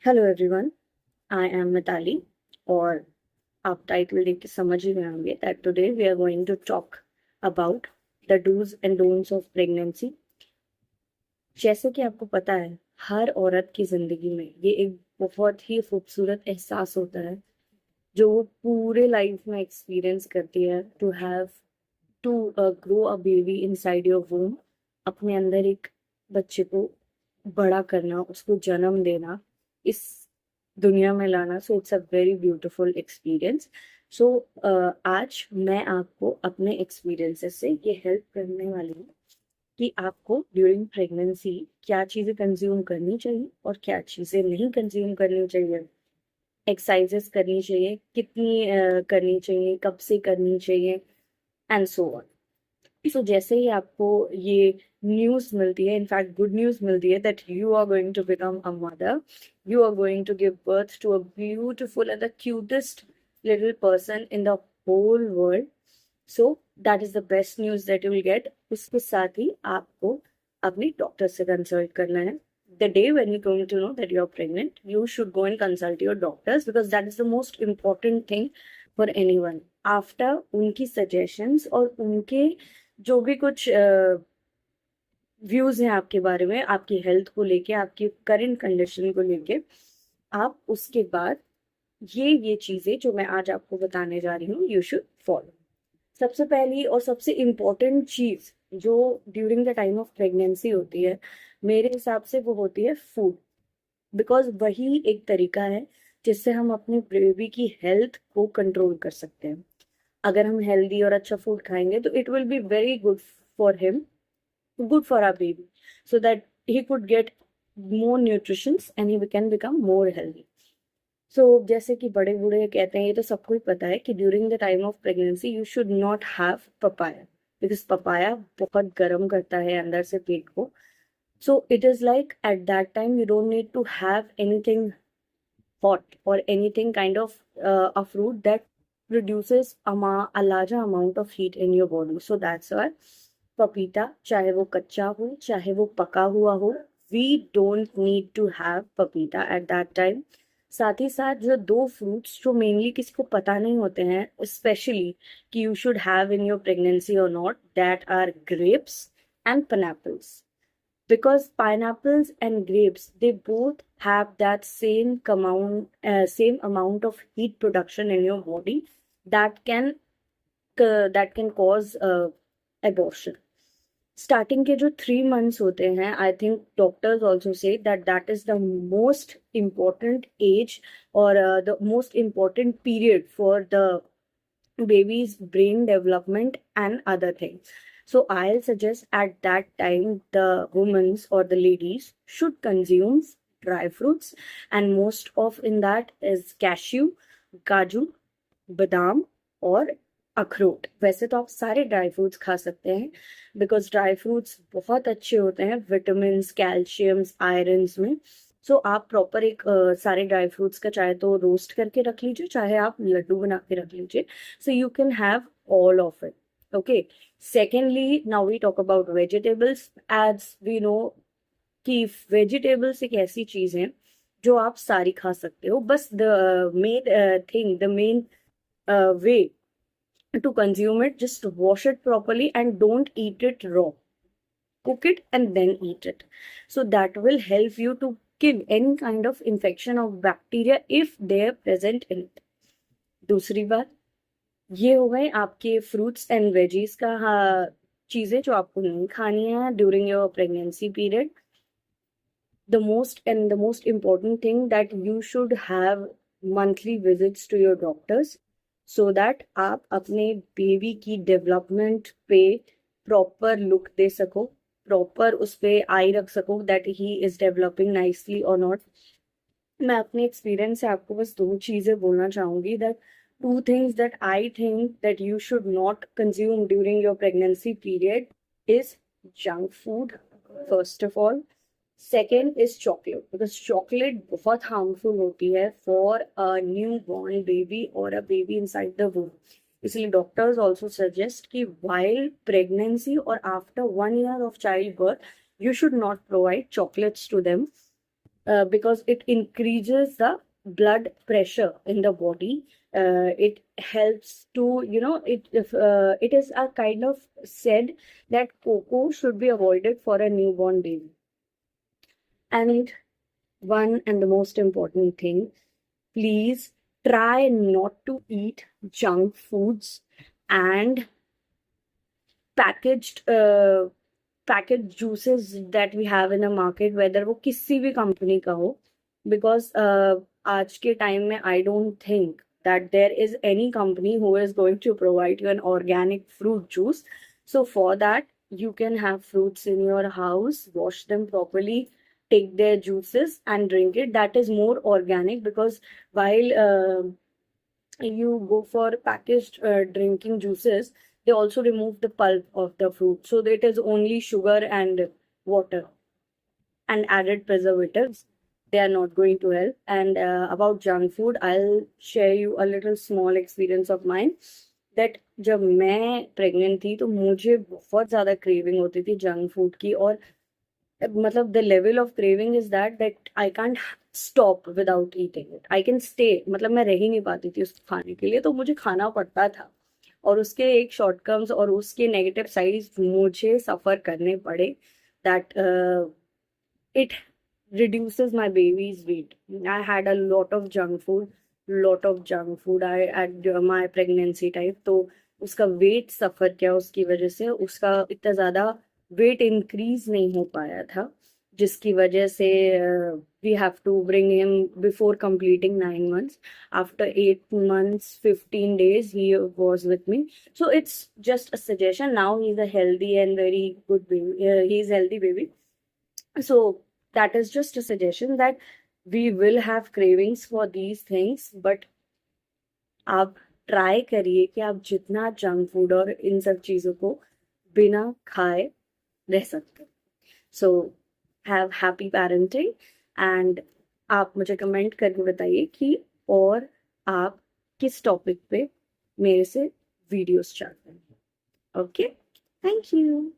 Hello everyone, I am Mitali. और आप title देख के समझ ही गए होंगे that today we are going to talk about the dos and don'ts of pregnancy. जैसे कि आपको पता है, हर औरत की जिंदगी में ये एक बहुत ही खूबसूरत एहसास होता है जो वो पूरे लाइफ में एक्सपीरियंस करती है, to have to grow a baby inside your womb. अपने अंदर एक बच्चे को बड़ा करना, उसको जन्म देना, इस दुनिया में लाना। So it's a very beautiful experience. So आज मैं आपको अपने एक्सपीरियंसेस से ये हेल्प करने वाली हूँ कि आपको ड्यूरिंग प्रेगनेंसी क्या चीज़ें कंज्यूम करनी चाहिए और क्या चीज़ें नहीं कंज्यूम करनी चाहिए। एक्सरसाइजेस करनी चाहिए, कितनी करनी चाहिए, कब से करनी चाहिए, एंड सो ऑन। सो जैसे ही आपको ये न्यूज़ मिलती है, इनफैक्ट गुड न्यूज़ मिलती है that you are going to become a mother, you are going to give birth to a beautiful and the cutest little person in the whole world. So that is the best news that you will get. उसके साथ ही आपको अपने doctor से consult करना है। The day when you going to know that you are pregnant, you should go and consult your doctors because that is the most important thing for anyone. After उनकी suggestions और उनके जो भी कुछ views हैं आपके बारे में, आपकी हेल्थ को लेके, आपकी करंट कंडीशन को लेके, आप उसके बाद ये चीजें जो मैं आज आपको बताने जा रही हूँ, यू शुड फॉलो। सबसे पहली और सबसे इम्पोर्टेंट चीज जो during the time of pregnancy होती है, मेरे हिसाब से वो होती है फूड। बिकॉज वही एक तरीका है जिससे हम अपने बेबी की हेल्थ को कंट्रोल कर सकते हैं। अगर हम हेल्दी और अच्छा फूड खाएंगे तो it will be very good for him, good for our baby, so that he could get more nutrition and he can become more healthy. So जैसे कि बड़े बूढ़े कहते हैं, ये तो सबको ही पता है कि during the time of pregnancy you should not have papaya, because papaya बहुत गर्म करता है अंदर से पेट को। So it is like at that time you don't need to have anything hot or anything kind of a fruit that produces a larger amount of heat in your body. So that's why पपीता, चाहे वो कच्चा हो चाहे वो पका हुआ हो, we don't need to have papita at that time. साथ ही साथ जो दो फ्रूट्स जो मेनली किसी को पता नहीं होते हैं, स्पेशली कि you should have in your pregnancy और not, that are grapes and pineapples. Because pineapples and grapes, they both have that same amount of heat production in your body that can cause abortion. Starting के जो 3 months होते हैं, I think doctors also say that is the most important age और the most important period for the baby's brain development and other things. So I'll suggest at that time the women's or the ladies should consume dry fruits, and most of in that is cashew, kaju, बादाम और अखरोट। वैसे तो आप सारे dry fruits खा सकते हैं, बिकॉज ड्राई फ्रूट्स बहुत अच्छे होते हैं विटामिन, कैल्शियम्स, आयरन्स में। सो आप प्रॉपर एक सारे ड्राई फ्रूट्स का चाहे तो रोस्ट करके रख लीजिए, चाहे आप लड्डू बना के रख लीजिए। So you can have all of it. Okay, secondly now we talk about vegetables. As we know कि वेजिटेबल्स एक ऐसी चीज है जो आप सारी खा सकते हो, बस the main thing, the main way to consume it, just wash it properly and don't eat it raw. Cook it and then eat it. So that will help you to kill any kind of infection of bacteria if they are present in it. दूसरी बात, ये हो गए आपके fruits and veggies का, हाँ, चीजें जो आपको नहीं खानी है during your pregnancy period. The most important thing that you should have monthly visits to your doctors, so that आप अपने बेबी की डेवलपमेंट पे प्रॉपर लुक दे सको, प्रॉपर उस पे आई रख सको that he is developing nicely और नॉट। मैं अपने एक्सपीरियंस से आपको बस दो चीजें बोलना चाहूंगी, that two things that I think that you should not consume during your pregnancy period is junk food, first of all. Second is chocolate, because chocolate बहुत हार्मफुल होती है for a new born baby और a baby inside the womb. इसलिए doctors also suggest कि while pregnancy और after 1 year of child birth, you should not provide chocolates to them, because it increases the blood pressure in the body. It helps to, it is a kind of said that cocoa should be avoided for a newborn baby. And one and the most important thing, please try not to eat junk foods and packaged packaged juices that we have in the market, whether वो किसी भी company का हो, because आज के time में I don't think that there is any company who is going to provide you an organic fruit juice. So for that, you can have fruits in your house, wash them properly, take their juices and drink it. That is more organic, because while you go for packaged drinking juices, they also remove the pulp of the fruit. So it is only sugar and water and added preservatives. They are not going to help. And about junk food, I'll share you a little small experience of mine. That जब मैं pregnant थी तो मुझे बहुत ज़्यादा craving होती थी junk food की, और मतलब the level of craving is that I can't stop without eating it, I can stay, मतलब मैं रह ही नहीं पाती थी उसको खाने के लिए, तो मुझे खाना पड़ता था, और उसके एक शॉर्टकम्स और उसके नेगेटिव साइड्स मुझे सफ़र करने पड़े. That it reduces my baby's weight. I had a lot of junk food I at my pregnancy time. तो उसका वेट सफ़र किया, उसकी वजह से उसका इतना ज़्यादा वेट इंक्रीज नहीं हो पाया था, जिसकी वजह से we have to bring him before completing 9 months. After 8 months 15 days he was with me. So it's just a suggestion. Now he's a healthy and very good baby. He's healthy baby. So that is just a suggestion that we will have cravings for these things, but आप try करिए कि आप जितना junk food और इन सब चीज़ों को बिना खाए रह सकते. So have happy parenting, and आप मुझे कमेंट करके बताइए कि और आप किस टॉपिक पे मेरे से वीडियोस चाहते हैं. Okay, thank you.